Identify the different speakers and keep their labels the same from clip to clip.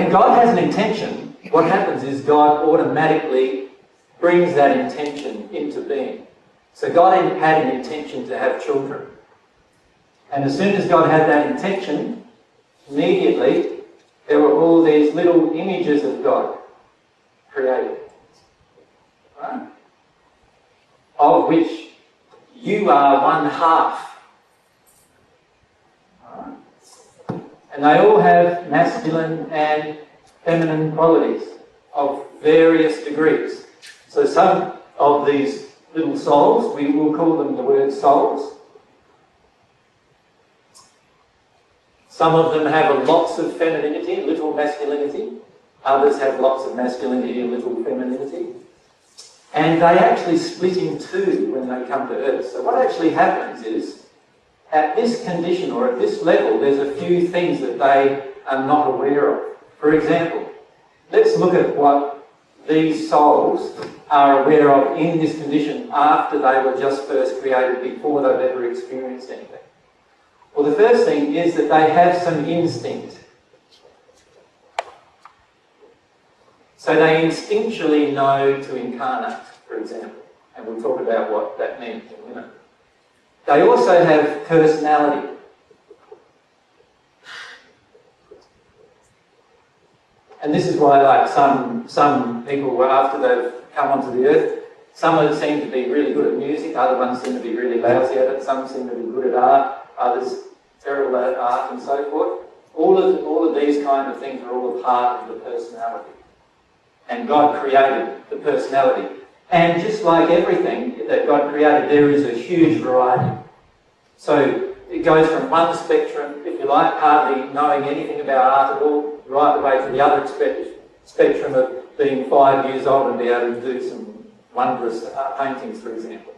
Speaker 1: when God has an intention, what happens is God automatically brings that intention into being. So God had an intention to have children. And as soon as God had that intention, immediately there were all these little images of God created. Right? Of which you are one half. Right? And they all have masculine and feminine qualities of various degrees. So some of these little souls, we will call them the word souls. Some of them have lots of femininity, little masculinity. Others have lots of masculinity and little femininity. And they actually split in two when they come to Earth. So what actually happens is, at this condition or at this level, there's a few things that they are not aware of. For example, let's look at what these souls are aware of in this condition after they were just first created, before they've ever experienced anything. Well, the first thing is that they have some instinct. So they instinctually know to incarnate, for example, and we'll talk about what that means in a minute. They also have personality. And this is why, like, some people, after they've come onto the earth, some of them seem to be really good at music, other ones seem to be really lousy at it, some seem to be good at art, others terrible at art, and so forth. All of these kind of things are all a part of the personality. And God created the personality. And just like everything that God created, there is a huge variety. So it goes from one spectrum, if you like, hardly knowing anything about art at all, right the way to the other spectrum of being 5 years old and be able to do some wondrous paintings, for example,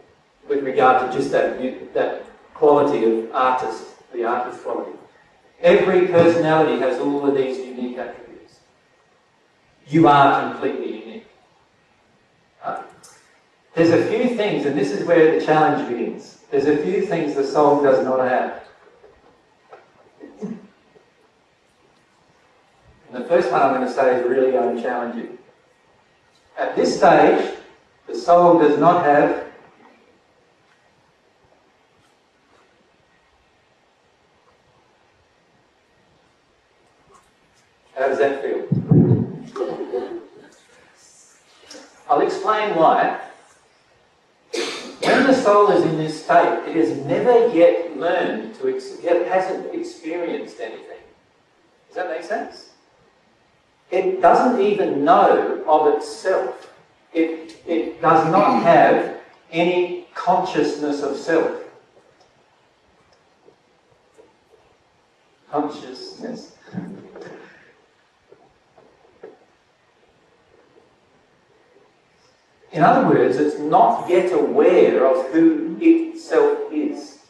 Speaker 1: with regard to just that quality of artist, the artist quality. Every personality has all of these unique attributes. You are completely unique. There's a few things, and this is where the challenge begins. There's a few things the soul does not have. And the first one I'm going to say is really going to challenge you. At this stage, the soul does not have how does that feel? I'll explain why. When the soul is in this state, it has never yet learned to, it hasn't experienced anything. Does that make sense? It doesn't even know of itself. It does not have any consciousness of self. Consciousness. In other words, it's not yet aware of who itself is.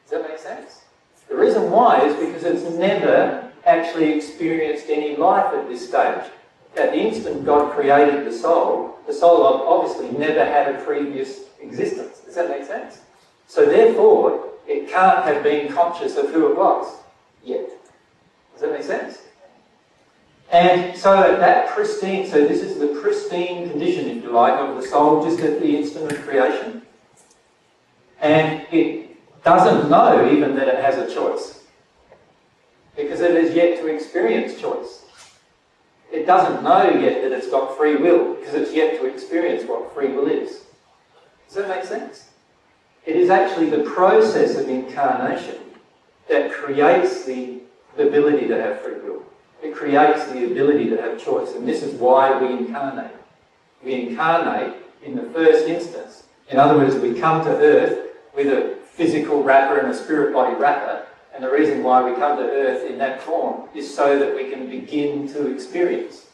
Speaker 1: Does that make sense? The reason why is because it's never actually experienced any life at this stage. At the instant God created the soul obviously never had a previous existence. Does that make sense? So therefore, it can't have been conscious of who it was yet. Does that make sense? And so at that pristine, so this is the pristine condition, if you like, of the soul just at the instant of creation. And it doesn't know even that it has a choice, because it is yet to experience choice. It doesn't know yet that it's got free will, because it's yet to experience what free will is. Does that make sense? It is actually the process of incarnation that creates the ability to have free will. It creates the ability to have choice, and this is why we incarnate. We incarnate in the first instance. In other words, we come to earth with a physical wrapper and a spirit body wrapper, and the reason why we come to earth in that form is so that we can begin to experience.